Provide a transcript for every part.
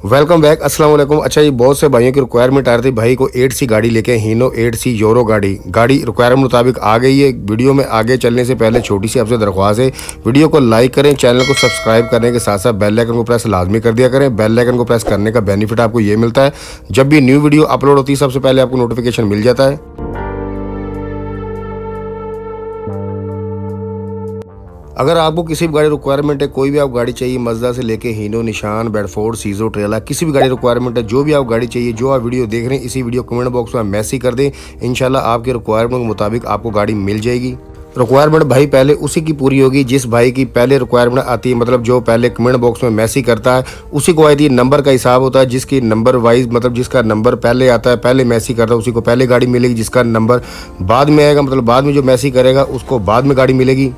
Welcome back. अस्सलाम वालेकुम। अच्छा, ये बहुत से भाइयों की रिक्वायरमेंट आ रही थी, भाई को 8C गाड़ी लेके, हीनो 8C यूरो गाड़ी रिक्वायरमेंट मुताबिक आ गई है। वीडियो में आगे चलने से पहले छोटी सी आपसे दरख्वास्त है, वीडियो को लाइक करें, चैनल को सब्सक्राइब करने के साथ साथ बेल आइकन को प्रेस लाजमी कर दिया करें। बेल आइकन को प्रेस करने का बेनिफिट आपको ये मिलता है, जब भी न्यू वीडियो अपलोड होती है सबसे पहले आपको नोटिफिकेशन मिल जाता है। अगर आपको किसी भी गाड़ी रिक्वायरमेंट है, कोई भी आप गाड़ी चाहिए, मज़दा से लेके हीनो, निशान, बेडफोर्ड, सीजो, ट्रेला, किसी भी गाड़ी रिक्वायरमेंट है, जो भी आप गाड़ी चाहिए, जो आप वीडियो देख रहे हैं, इसी वीडियो कमेंट बॉक्स में मैसेज कर दें। इंशाल्लाह आपके रिक्वायरमेंट के मुताबिक आपको गाड़ी मिल जाएगी। रिक्वायरमेंट भाई पहले उसी की पूरी होगी जिस भाई की पहले रिक्वायरमेंट आती है, मतलब जो पहले कमेंट बॉक्स में मैसेज करता है उसी को आती है। नंबर का हिसाब होता है, जिसकी नंबर वाइज, मतलब जिसका नंबर पहले आता है, पहले मैसेज करता है, उसी को पहले गाड़ी मिलेगी। जिसका नंबर बाद में आएगा, मतलब बाद में जो मैसेज करेगा उसको बाद में गाड़ी मिलेगी।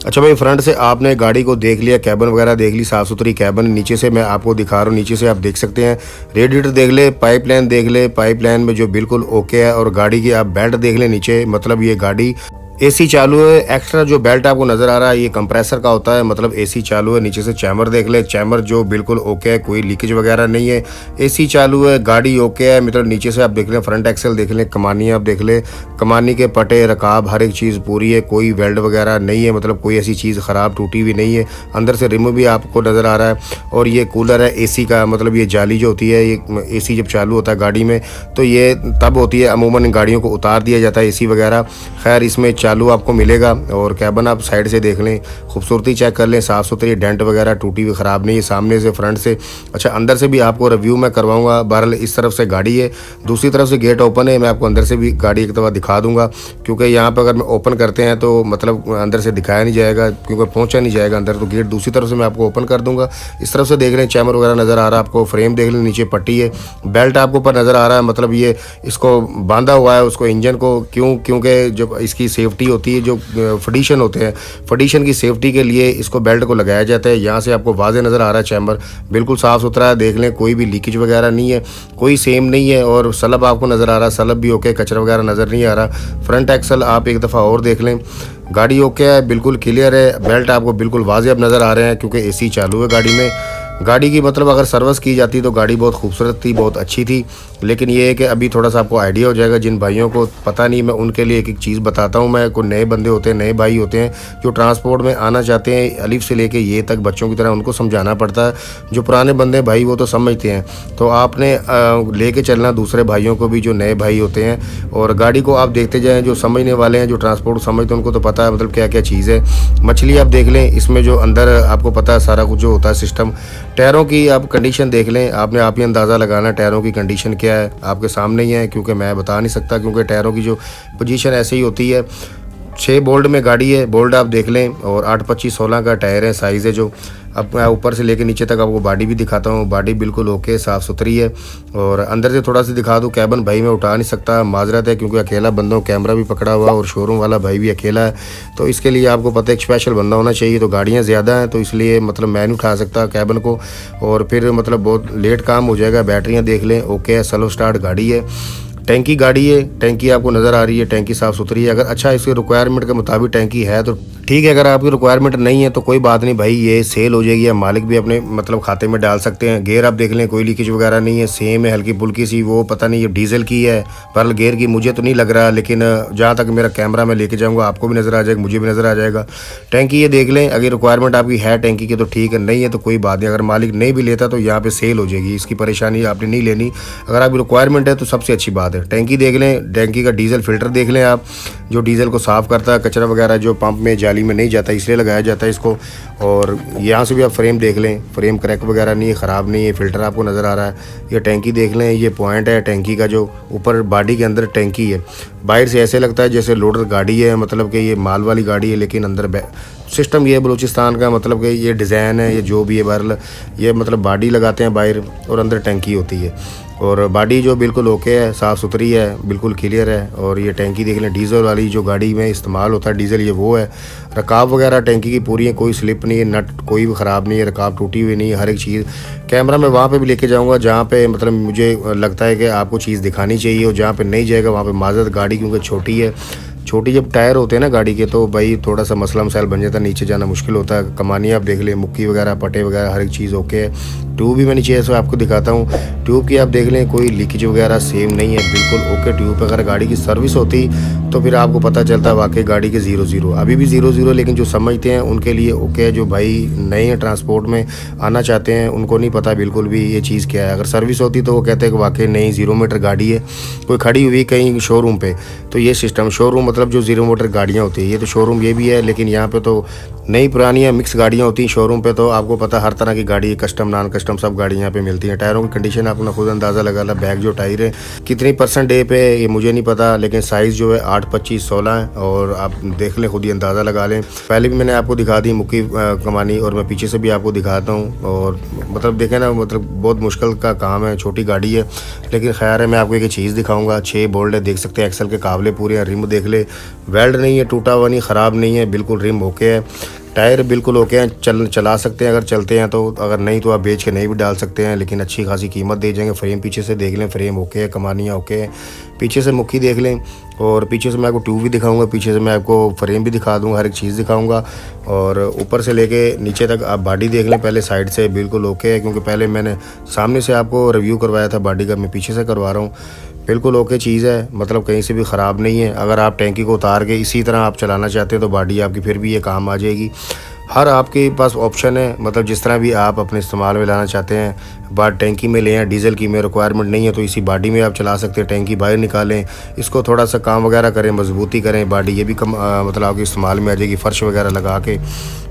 अच्छा भाई, फ्रंट से आपने गाड़ी को देख लिया, कैबन वगैरह देख ली, साफ़ सुथरी कैबन। नीचे से मैं आपको दिखा रहा हूँ, नीचे से आप देख सकते हैं, रेडिएटर देख ले, पाइपलाइन देख ले, पाइपलाइन में जो बिल्कुल ओके है। और गाड़ी की आप बेल्ट देख लें नीचे, मतलब ये गाड़ी एसी चालू है। एक्स्ट्रा जो बेल्ट आपको नज़र आ रहा है ये कंप्रेसर का होता है, मतलब एसी चालू है। नीचे से चैम्बर देख ले, चैम्बर जो बिल्कुल ओके है, कोई लीकेज वगैरह नहीं है। एसी चालू है, गाड़ी ओके है। मतलब नीचे से आप देख लें, फ्रंट एक्सेल देख लें, कमानी आप देख लें, कमानी के पटे, रकाब, हर एक चीज़ पूरी है, कोई वेल्ड वगैरह नहीं है, मतलब कोई ऐसी चीज़ ख़राब टूटी हुई नहीं है। अंदर से रिम भी आपको नज़र आ रहा है। और ये कूलर है एसी का, मतलब ये जाली जो होती है, ये एसी जब चालू होता है गाड़ी में तो ये तब होती है, अमूमन इन गाड़ियों को उतार दिया जाता है एसी वगैरह। खैर इसमें चालू आपको मिलेगा। और कैबन आप साइड से देख लें, खूबसूरती चेक कर लें, साफ़ सुथरी, डेंट वगैरह टूटी हुई ख़राब नहीं है, सामने से, फ्रंट से। अच्छा, अंदर से भी आपको रिव्यू मैं करवाऊंगा। बहरहाल इस तरफ से गाड़ी है, दूसरी तरफ से गेट ओपन है, मैं आपको अंदर से भी गाड़ी एक दफ़ा दिखा दूंगा, क्योंकि यहाँ पर अगर मैं ओपन करते हैं तो मतलब अंदर से दिखाया नहीं जाएगा, क्योंकि पहुँचा नहीं जाएगा अंदर, तो गेट दूसरी तरफ से मैं आपको ओपन कर दूँगा। इस तरफ से देख लें, चैमर वगैरह नज़र आ रहा है आपको, फ्रेम देख लें, नीचे पट्टी है, बेल्ट आपको ऊपर नज़र आ रहा है, मतलब ये इसको बांधा हुआ है उसको, इंजन को, क्योंकि जब इसकी सेफ्टी होती है, जो फडिशन होते हैं, फडिशन की सेफ्टी के लिए इसको बेल्ट को लगाया जाता है। यहाँ से आपको वाज़े नज़र आ रहा है, चैम्बर बिल्कुल साफ़ सुथरा है, देख लें, कोई भी लीकेज वगैरह नहीं है, कोई सेम नहीं है। और सलब आपको नज़र आ रहा है, सलब भी ओके, कचरा वगैरह नज़र नहीं आ रहा। फ्रंट एक्सल आप एक दफ़ा और देख लें, गाड़ी ओके है, बिल्कुल क्लियर है। बेल्ट आपको बिल्कुल वाज़ेब नज़र आ रहे हैं, क्योंकि एसी चालू है गाड़ी में। गाड़ी की मतलब अगर सर्विस की जाती तो गाड़ी बहुत खूबसूरत थी, बहुत अच्छी थी। लेकिन ये है कि अभी थोड़ा सा आपको आइडिया हो जाएगा, जिन भाइयों को पता नहीं, मैं उनके लिए एक एक चीज़ बताता हूँ। मैं कोई नए बंदे होते हैं, नए भाई होते हैं जो ट्रांसपोर्ट में आना चाहते हैं, अलिफ से लेके ये तक बच्चों की तरह उनको समझाना पड़ता है। जो पुराने बंदे भाई वो तो समझते हैं, तो आपने लेके चलना दूसरे भाइयों को भी जो नए भाई होते हैं। और गाड़ी को आप देखते जाएँ, जो समझने वाले हैं, जो ट्रांसपोर्ट समझते हैं, उनको तो पता है मतलब क्या क्या चीज़ है। मछली आप देख लें, इसमें जो अंदर आपको पता है सारा कुछ जो होता है सिस्टम। टायरों की आप कंडीशन देख लें, आपने आप ही अंदाज़ा लगाना टायरों की कंडीशन क्या है, आपके सामने ही है, क्योंकि मैं बता नहीं सकता, क्योंकि टायरों की जो पोजीशन ऐसे ही होती है। 6 बोल्ट में गाड़ी है, बोल्ट आप देख लें, और 8-25-16 का टायर है, साइज़ है जो। अब मैं ऊपर से लेके नीचे तक आपको बॉडी भी दिखाता हूँ, बॉडी बिल्कुल ओके, साफ़ सुथरी है। और अंदर से थोड़ा सा दिखा दूँ, कैबन भाई मैं उठा नहीं सकता, माजरत है, क्योंकि अकेला बंदा हूँ, कैमरा भी पकड़ा हुआ, और शोरूम वाला भाई भी अकेला है, तो इसके लिए आपको पता है एक स्पेशल बंदा होना चाहिए। तो गाड़ियाँ ज़्यादा हैं, तो इसलिए मतलब मैं नहीं उठा सकता कैबन को, और फिर मतलब बहुत लेट काम हो जाएगा। बैटरियाँ देख लें, ओके है, स्लो स्टार्ट गाड़ी है। टैंकी गाड़ी है, टैंकी आपको नज़र आ रही है, टैंकी साफ़ सुथरी है। अगर अच्छा इसके रिक्वायरमेंट के मुताबिक टैंकी है तो ठीक है, अगर आपकी रिक्वायरमेंट नहीं है तो कोई बात नहीं भाई, ये सेल हो जाएगी, या मालिक भी अपने मतलब खाते में डाल सकते हैं। गेयर आप देख लें, कोई लीकेज वगैरह नहीं है, सेम है, हल्की फुल्की सी, वो पता नहीं ये डीजल की है, पर गेयर की मुझे तो नहीं लग रहा, लेकिन जहाँ तक मेरा कैमरा मैं लेके जाऊँगा आपको भी नज़र आ जाएगा, मुझे भी नज़र आ जाएगा। टैंकी ये देख लें, अगर रिक्वायरमेंट आपकी है टैंकी की तो ठीक है, नहीं है तो कोई बात नहीं। अगर मालिक नहीं भी लेता तो यहाँ पर सेल हो जाएगी, इसकी परेशानी आपने नहीं लेनी। अगर आपकी रिक्वायरमेंट है तो सबसे अच्छी बात है। टैंकी देख लें, टैंकी का डीजल फिल्टर देख लें आप, जो डीजल को साफ़ करता है, कचरा वगैरह जो पंप में जाली में नहीं जाता, इसलिए लगाया जाता है इसको। और यहाँ से भी आप फ्रेम देख लें, फ्रेम क्रैक वगैरह नहीं है, ख़राब नहीं है, फिल्टर आपको नज़र आ रहा है। ये टैंकी देख लें, ये पॉइंट है टैंकी का, जो ऊपर बॉडी के अंदर टैंकी है। बाहर से ऐसे लगता है जैसे लोडर गाड़ी है, मतलब कि ये माल वाली गाड़ी है, लेकिन अंदर सिस्टम ये बलूचिस्तान का, मतलब कि ये डिज़ाइन है, ये जो भी है, बहरहाल ये मतलब बॉडी लगाते हैं बाहर, और अंदर टैंकी होती है। और बॉडी जो बिल्कुल ओके है, साफ़ सुथरी है, बिल्कुल क्लियर है। और ये टैंकी देख लें, डीजल वाली जो गाड़ी में इस्तेमाल होता है डीजल, ये वो है। रकाब वगैरह टैंकी की पूरी है, कोई स्लिप नहीं है, नट कोई भी ख़राब नहीं है, रकाब टूटी हुई नहीं है, हर एक चीज़। कैमरा मैं वहाँ पे भी लेके जाऊँगा जहाँ पे मतलब मुझे लगता है कि आपको चीज़ दिखानी चाहिए, और जहाँ पे नहीं जाएगा वहाँ पे माजरत, गाड़ी क्योंकि छोटी है, छोटी जब टायर होते हैं ना गाड़ी के, तो भाई थोड़ा सा मसला मसाइल बन जाता है, नीचे जाना मुश्किल होता है। कमानी आप देख लें, मुक्की वगैरह, पटे वगैरह, हर एक चीज़ ओके है। ट्यूब भी मैं नीचे ऐसे आपको दिखाता हूँ, ट्यूब की आप देख लें, कोई लीकेज वगैरह सेम नहीं है, बिल्कुल ओके ट्यूब। अगर गाड़ी की सर्विस होती तो फिर आपको पता चलता वाकई गाड़ी के 0-0, अभी भी 0-0, लेकिन जो समझते हैं उनके लिए ओके है। जो भाई नए हैं ट्रांसपोर्ट में आना चाहते हैं, उनको नहीं पता बिल्कुल भी ये चीज़ क्या है। अगर सर्विस होती तो वो कहते हैं कि वाकई नई 0 मीटर गाड़ी है, कोई खड़ी हुई कहीं शोरूम पे, तो ये सिस्टम शोरूम मतलब जो 0 मीटर गाड़ियाँ होती है, ये तो शोरूम ये भी है, लेकिन यहाँ पे तो नई पुरानी या मिक्स गाड़ियाँ होती हैं। शोरूम पे तो आपको पता हर तरह की गाड़ी, कस्टम नॉन कस्टम सब गाड़ी यहाँ पे मिलती हैं। टायरों की कंडीशन आप अपना खुद अंदाज़ा लगा ला, बैक जो टायर है कितनी % डे पे ये मुझे नहीं पता, लेकिन साइज़ जो है 8, 25, 16 है, और आप देख लें, खुद ही अंदाज़ा लगा लें। पहले भी मैंने आपको दिखा दी मुक्की कमानी, और मैं पीछे से भी आपको दिखाता हूँ। और मतलब देखें ना, मतलब बहुत मुश्किल का काम है, छोटी गाड़ी है, लेकिन खैर है। मैं आपको एक चीज़ दिखाऊंगा, 6 बोल्ट है, देख सकते हैं, एक्सल के काबले पूरे हैं, रिम देख ले, वेल्ड नहीं है, टूटा हुआ नहीं, ख़राब नहीं है, बिल्कुल रिम ओके है, टायर बिल्कुल ओके हैं, चला सकते हैं अगर चलते हैं तो, अगर नहीं तो आप बेच के नहीं भी डाल सकते हैं, लेकिन अच्छी खासी कीमत दे जाएंगे। फ्रेम पीछे से देख लें, फ्रेम ओके है, कमानियाँ ओके है, पीछे से मुक्की देख लें, और पीछे से मैं आपको ट्यूब भी दिखाऊंगा, पीछे से मैं आपको फ्रेम भी दिखा दूंगा, हर एक चीज़ दिखाऊंगा। और ऊपर से लेके नीचे तक आप बॉडी देख लें, पहले साइड से बिल्कुल ओके है, क्योंकि पहले मैंने सामने से आपको रिव्यू करवाया था बॉडी का, मैं पीछे से करवा रहा हूँ। बिल्कुल ओके चीज़ है, मतलब कहीं से भी ख़राब नहीं है। अगर आप टैंकी को उतार के इसी तरह आप चलाना चाहते हैं तो बॉडी आपकी फिर भी ये काम आ जाएगी। हर आपके पास ऑप्शन है, मतलब जिस तरह भी आप अपने इस्तेमाल में लाना चाहते हैं, बात टैंकी में लें, डीजल की में रिक्वायरमेंट नहीं है तो इसी बॉडी में आप चला सकते हैं। टैंकी बाहर निकालें, इसको थोड़ा सा काम वगैरह करें, मजबूती करें, बॉडी ये भी कम मतलब आपके इस्तेमाल में आ जाएगी, फ़र्श वगैरह लगा के।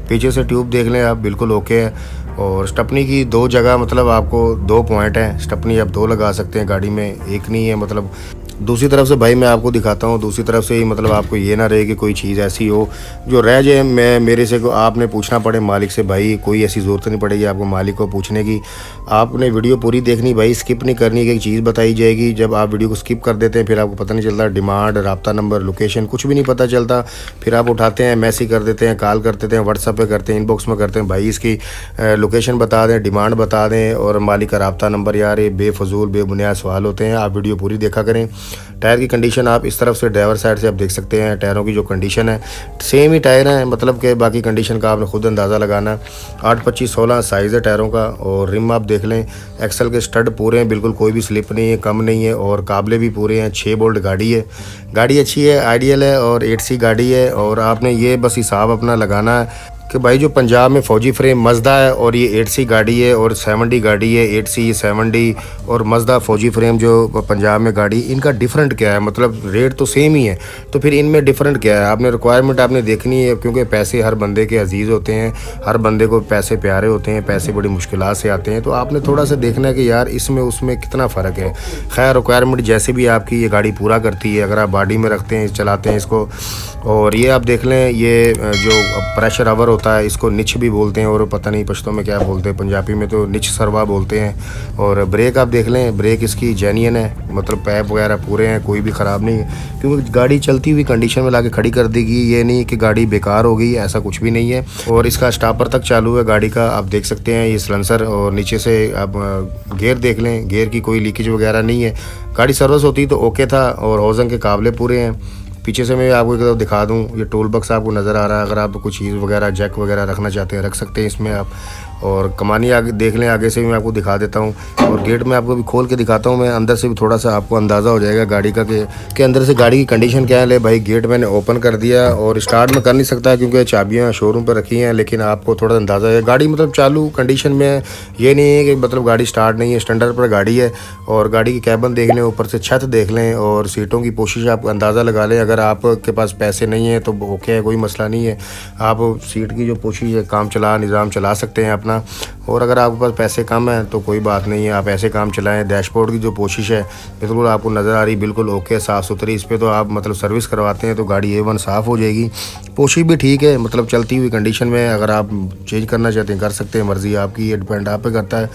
पीछे से ट्यूब देख लें आप, बिल्कुल ओके है। और स्टपनी की 2 जगह, मतलब आपको 2 पॉइंट हैं, स्टपनी आप 2 लगा सकते हैं गाड़ी में, एक नहीं है। मतलब दूसरी तरफ से भाई मैं आपको दिखाता हूँ, दूसरी तरफ से ही, मतलब आपको ये ना रहे कि कोई चीज़ ऐसी हो जो रह जाए, मैं मेरे से आपने पूछना पड़े मालिक से। भाई कोई ऐसी ज़रूरत नहीं पड़ेगी आपको मालिक को पूछने की, आपने वीडियो पूरी देखनी भाई, स्किप नहीं करनी कि एक चीज़ बताई जाएगी। जब आप वीडियो को स्किप कर देते हैं फिर आपको पता नहीं चलता, डिमांड, रब्ता नंबर, लोकेशन कुछ भी नहीं पता चलता। फिर आप उठाते हैं, मैसेज कर देते हैं, कॉल कर देते हैं, व्हाट्सएप पे करते हैं, इनबॉक्स में करते हैं, भाई इसकी लोकेशन बता दें, डिमांड बता दें और मालिक का रब्ता नंबर। यार ये बेफजूल बेबुनियाद सवाल होते हैं, आप वीडियो पूरी देखा करें। टायर की कंडीशन आप इस तरफ से ड्राइवर साइड से आप देख सकते हैं, टायरों की जो कंडीशन है सेम ही टायर हैं, मतलब कि बाकी कंडीशन का आपने खुद अंदाज़ा लगाना। 8, 25, 16 साइज़ है टायरों का। और रिम आप देख लें, एक्सल के स्टड पूरे हैं, बिल्कुल कोई भी स्लिप नहीं है, कम नहीं है, और काबले भी पूरे हैं। 6 बोल्ट गाड़ी है, गाड़ी अच्छी है, आइडियल है, और 8C गाड़ी है। और आपने ये बस हिसाब अपना लगाना है कि भाई जो पंजाब में फौजी फ्रेम मज़दा है, और ये 8C गाड़ी है, और 7D गाड़ी है, 8C 7D और मज़दा फौजी फ्रेम जो पंजाब में गाड़ी, इनका डिफरेंट क्या है? मतलब रेट तो सेम ही है, तो फिर इनमें डिफरेंट क्या है? आपने रिक्वायरमेंट आपने देखनी है, क्योंकि पैसे हर बंदे के अजीज़ होते हैं, हर बंदे को पैसे प्यारे होते हैं, पैसे बड़ी मुश्किलात से आते हैं, तो आपने थोड़ा सा देखना है कि यार इसमें उसमें कितना फ़र्क है। खैर रिक्वायरमेंट जैसे भी आपकी ये गाड़ी पूरा करती है, अगर आप बॉडी में रखते हैं, चलाते हैं इसको। और ये आप देख लें, ये जो प्रेशर अवर होता है इसको निच भी बोलते हैं, और पता नहीं पश्तो में क्या बोलते हैं, पंजाबी में तो निच सरवा बोलते हैं। और ब्रेक आप देख लें, ब्रेक इसकी जेन्युइन है, मतलब पैप वगैरह पूरे हैं, कोई भी ख़राब नहीं है, क्योंकि गाड़ी चलती हुई कंडीशन में लाके खड़ी कर देगी, ये नहीं कि गाड़ी बेकार हो गई, ऐसा कुछ भी नहीं है। और इसका स्टापर तक चालू है गाड़ी का, आप देख सकते हैं, ये सिलेंसर। और नीचे से आप गेयर देख लें, गेयर की कोई लीकेज वगैरह नहीं है, गाड़ी सर्विस होती तो ओके था। और हौजन के काबले पूरे हैं। पीछे से मैं आपको एक तरफ दिखा दूं, ये टूल बॉक्स आपको नज़र आ रहा है, अगर आप कुछ चीज़ वगैरह जैक वगैरह रखना चाहते हैं रख सकते हैं इसमें आप। और कमानी आगे देख लें, आगे से भी मैं आपको दिखा देता हूँ। और गेट में आपको भी खोल के दिखाता हूँ मैं, अंदर से भी थोड़ा सा आपको अंदाज़ा हो जाएगा गाड़ी का कि अंदर से गाड़ी की कंडीशन क्या है। ले भाई गेट मैंने ओपन कर दिया, और स्टार्ट में कर नहीं सकता क्योंकि चाबियाँ शोरूम पर रखी हैं, लेकिन आपको थोड़ा अंदाज़ा है गाड़ी मतलब चालू कंडीशन में है। ये नहीं है कि मतलब गाड़ी स्टार्ट नहीं है, स्टैंडर्ड पर गाड़ी है। और गाड़ी की कैबिन देख लें, ऊपर से छत देख लें, और सीटों की पोशीश आप अंदाज़ा लगा लें। अगर आपके पास पैसे नहीं है तो ओके है, कोई मसला नहीं है, आप सीट की जो पोशीश है काम चला निज़ाम चला सकते हैं अपना। और अगर आपके पास पैसे कम हैं तो कोई बात नहीं है, आप ऐसे काम चलाएं। डैशबोर्ड की जो पोशीश है बिल्कुल आपको नज़र आ रही, बिल्कुल ओके, साफ़ सुथरी। इस पर तो आप मतलब सर्विस करवाते हैं तो गाड़ी A1 साफ़ हो जाएगी। पोशीश भी ठीक है, मतलब चलती हुई कंडीशन में, अगर आप चेंज करना चाहते हैं कर सकते हैं, मर्ज़ी आपकी, ये डिपेंड आप पे करता है।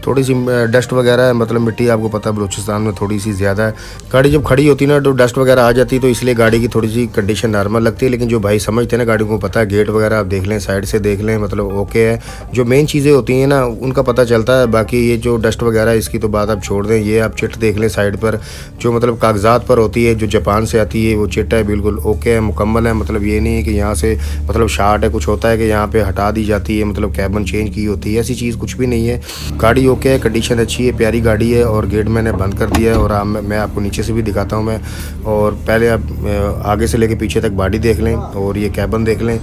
थोड़ी सी डस्ट वगैरह है, मतलब मिट्टी आपको पता है बलूचिस्तान में थोड़ी सी ज़्यादा है। गाड़ी जब खड़ी होती है ना तो डस्ट वगैरह आ जाती है, तो इसलिए गाड़ी की थोड़ी सी कंडीशन नॉर्मल लगती है। लेकिन जो भाई समझते हैं ना गाड़ी को पता है, गेट वगैरह आप देख लें, साइड से देख लें, मतलब ओके है। जो मेन चीज़ें होती हैं ना उनका पता चलता है। बाकी ये जो डस्ट वगैरह इसकी तो बात आप छोड़ दें, ये आप चिट देख लें साइड पर जो मतलब कागजात पर होती है, जो जापान से आती है, वो चिट है बिल्कुल ओके है, मुकम्मल है। मतलब ये नहीं है कि यहाँ से मतलब शार्ट है, कुछ होता है कि यहाँ पे हटा दी जाती है, मतलब कैबन चेंज की होती है, ऐसी चीज़ कुछ भी नहीं है। गाड़ी ओके है, कंडीशन अच्छी है, प्यारी गाड़ी है। और गेट मैंने बंद कर दिया है और मैं आपको नीचे से भी दिखाता हूँ मैं। और पहले आप आगे से लेके पीछे तक बॉडी देख लें और ये कैबन देख लें,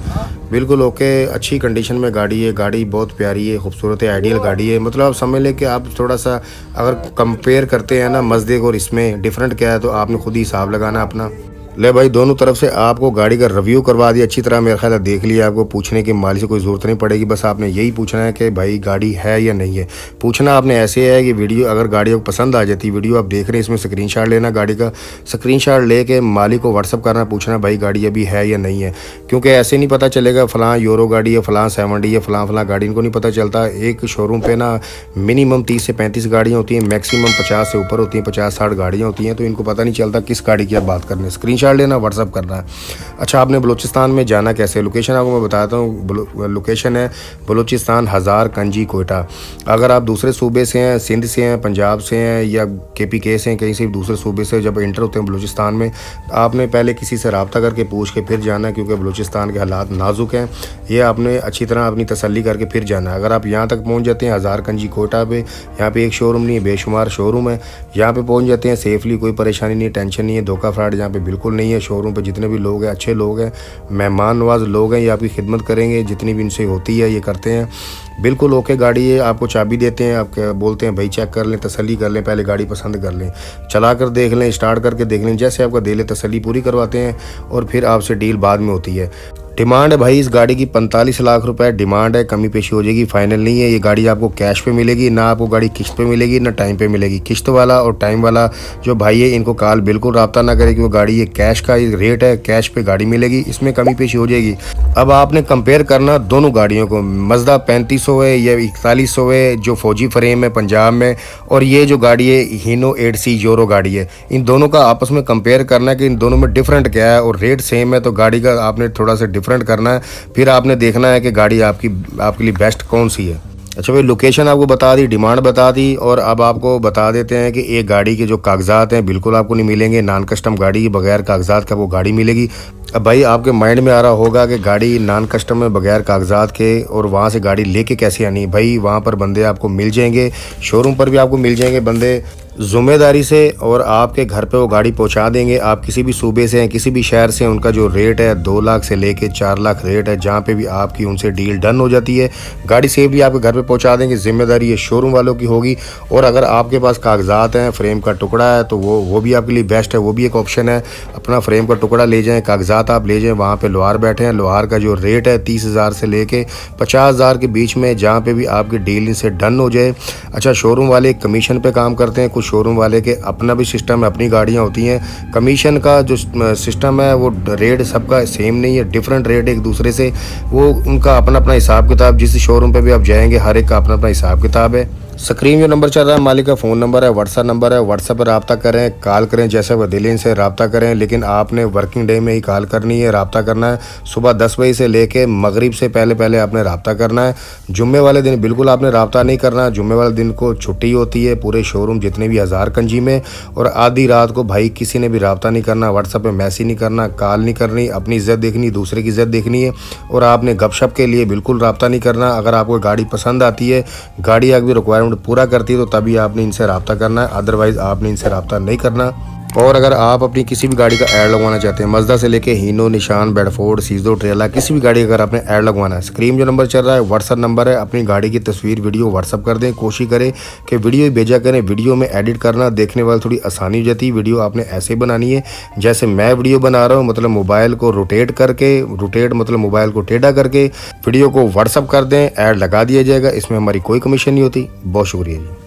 बिल्कुल ओके, अच्छी कंडीशन में गाड़ी है। गाड़ी बहुत प्यारी है, खूबसूरत है, आइडियल गाड़ी है। मतलब आप समझ लें कि आप थोड़ा सा अगर कंपेयर करते हैं ना मज़दे को और इसमें डिफरेंट क्या है, तो आपने खुद ही हिसाब लगाना अपना। ले भाई, दोनों तरफ से आपको गाड़ी का रिव्यू करवा दिया अच्छी तरह, मेरा ख्याल है देख लिया। आपको पूछने की माली से कोई ज़रूरत नहीं पड़ेगी, बस आपने यही पूछना है कि भाई गाड़ी है या नहीं है। पूछना आपने ऐसे है कि वीडियो अगर गाड़ी को पसंद आ जाती, वीडियो आप देख रहे हैं इसमें स्क्रीनशॉट लेना, गाड़ी का स्क्रीनशॉट लेके मालिक को व्हाट्सअप करना, पूछना भाई गाड़ी अभी है या नहीं है। क्योंकि ऐसे नहीं पता चलेगा फ़लाँ यूरो गाड़ी है, फ़लाँ 70 है, फ़लाँ गाड़ी, इनको नहीं पता चलता। एक शोरूम पर ना मिनिमम 30 से 35 गाड़ियाँ होती हैं, मैक्सिमम 50 से ऊपर होती हैं, 50-60 गाड़ियाँ होती हैं, तो इनको पता नहीं चलता किस गाड़ी की आप बात करने। स्क्रीनशॉट लेना, व्हाट्सअप करना है। अच्छा, आपने बलूचिस्तान में जाना कैसे, लोकेशन आपको मैं बताता हूँ। लोकेशन है बलूचिस्तान, हज़ार कंजी, कोयटा। अगर आप दूसरे सूबे से हैं, सिंध से हैं, पंजाब से हैं या KPK से हैं, कहीं से दूसरे सूबे से जब इंटर होते हैं बलूचिस्तान में, आपने पहले किसी से रब्ता करके पूछ के फिर जाना है, क्योंकि बलूचिस्तान के हालात नाजुक हैं। ये आपने अच्छी तरह अपनी तसल्ली करके फिर जाना है। अगर आप यहाँ तक पहुँच जाते हैं हज़ार कंजी कोयटा पे, यहाँ पे एक शोरूम नहीं है, बेशुमार शोरूम है। यहाँ पे पहुँच जाते हैं सेफली, कोई परेशानी नहीं है, टेंशन नहीं है, धोखा फ्रॉड यहाँ पे बिल्कुल नहीं है। शोरूम पे जितने भी लोग हैं अच्छे लोग हैं, मेहमान नवाज लोग हैं, ये आपकी खिदमत करेंगे, जितनी भी इनसे होती है ये करते हैं। बिल्कुल ओके गाड़ी है, आपको चाबी देते हैं, आप बोलते हैं भाई चेक कर लें, तसल्ली कर लें, पहले गाड़ी पसंद कर लें, चला कर देख लें, स्टार्ट करके देख लें, जैसे आपका दिल है तसल्ली पूरी करवाते हैं और फिर आपसे डील बाद में होती है। डिमांड है भाई इस गाड़ी की 45 लाख रुपए डिमांड है, कमी पेशी हो जाएगी, फाइनल नहीं है। ये गाड़ी आपको कैश पे मिलेगी, ना आपको गाड़ी किस्त पे मिलेगी, ना टाइम पे मिलेगी। किस्त वाला और टाइम वाला जो भाई है इनको कॉल बिल्कुल रब्ता ना करे, क्योंकि गाड़ी ये कैश का रेट है, कैश पे गाड़ी मिलेगी, इसमें कमी पेशी हो जाएगी। अब आपने कंपेयर करना दोनों गाड़ियों को, मज़दा 3500 है या 4100 है जो फौजी फ्रेम है पंजाब में, और ये जो गाड़ी है हीनो 8C यूरो गाड़ी है, इन दोनों का आपस में कंपेयर करना है कि इन दोनों में डिफरेंट क्या है। और रेट सेम है तो गाड़ी का आपने थोड़ा सा डिफरेंट करना है, फिर आपने देखना है कि गाड़ी आपके लिए बेस्ट कौन सी है। अच्छा भाई, लोकेशन आपको बता दी, डिमांड बता दी, और अब आपको बता देते हैं कि एक गाड़ी के जो कागजात हैं बिल्कुल आपको नहीं मिलेंगे। नॉन कस्टम गाड़ी की बगैर कागजात का वो गाड़ी मिलेगी। अब भाई आपके माइंड में आ रहा होगा कि गाड़ी नॉन कस्टम में बगैर कागजात के और वहाँ से गाड़ी लेके कैसे आनी। भाई वहाँ पर बंदे आपको मिल जाएंगे, शोरूम पर भी आपको मिल जाएंगे बंदे ज़िम्मेदारी से, और आपके घर पे वो गाड़ी पहुंचा देंगे। आप किसी भी सूबे से हैं, किसी भी शहर से, उनका जो रेट है 2 लाख से लेके 4 लाख रेट है, जहाँ पे भी आपकी उनसे डील डन हो जाती है, गाड़ी सेफली आपके घर पे पहुंचा देंगे। जिम्मेदारी ये शोरूम वालों की होगी। और अगर आपके पास कागजात हैं, फ्रेम का टुकड़ा है, तो वो भी आपके लिए बेस्ट है, वो भी एक ऑप्शन है। अपना फ्रेम का टुकड़ा ले जाएँ, कागजात आप ले जाएँ, वहाँ पर लोहार बैठे हैं, लोहार का जो रेट है 30,000 से लेके 50,000 के बीच में, जहाँ पर भी आपकी डील इनसे डन हो जाए। अच्छा, शोरूम वाले कमीशन पर काम करते हैं, शोरूम वाले के अपना भी सिस्टम है, अपनी गाड़ियाँ होती हैं। कमीशन का जो सिस्टम है वो रेट सबका सेम नहीं है, डिफरेंट रेट एक दूसरे से, वो उनका अपना अपना हिसाब किताब। जिस शोरूम पे भी आप जाएंगे हर एक का अपना अपना हिसाब किताब है। स्क्रीन जो नंबर चल रहा है मालिक का फ़ोन नंबर है, व्हाट्सएप नंबर है, व्हाट्सएप पर रब्ता करें, कॉल करें, जैसे वह दिल से रब्ता करें, लेकिन आपने वर्किंग डे में ही कॉल करनी है, रब्ता करना है। सुबह 10 बजे से लेके मगरिब से पहले आपने रब्ता करना है। जुम्मे वाले दिन बिल्कुल आपने रब्ता नहीं करना, जुम्मे वाले दिन को छुट्टी होती है पूरे शोरूम जितने भी हज़ार कंजी में। और आधी रात को भाई किसी ने भी रब्ता नहीं करना, व्हाट्सएप पर मैसेज नहीं करना, कॉल नहीं करनी, अपनी इज़्ज़त देखनी, दूसरे की इज़्ज़त देखनी है। और आपने गपशप के लिए बिल्कुल रब्ता नहीं करना। अगर आपको गाड़ी पसंद आती है, गाड़ी आपकी रिक्वायरमेंट पूरा करती है, तो तभी आपने इनसे रब्ता करना है, अदरवाइज़ आपने इनसे रब्ता नहीं करना। और अगर आप अपनी किसी भी गाड़ी का ऐड लगवाना चाहते हैं, मज़दा से लेके हीनो, निशान, बेडफोर्ड, सीजो, ट्रेला, किसी भी गाड़ी का अगर आपने ऐड लगवाना है, स्क्रीन जो नंबर चल रहा है व्हाट्सअप नंबर है, अपनी गाड़ी की तस्वीर वीडियो व्हाट्सअप कर दें। कोशिश करें कि वीडियो भेजा करें, वीडियो में एडिट करना देखने वाले थोड़ी आसानी हो जाती है। वीडियो आपने ऐसे बनानी है जैसे मैं वीडियो बना रहा हूँ, मतलब मोबाइल को रोटेट करके, मतलब मोबाइल को टेढ़ा करके वीडियो को व्हाट्सअप कर दें, ऐड लगा दिया जाएगा। इसमें हमारी कोई कमीशन नहीं होती। बहुत शुक्रिया जी।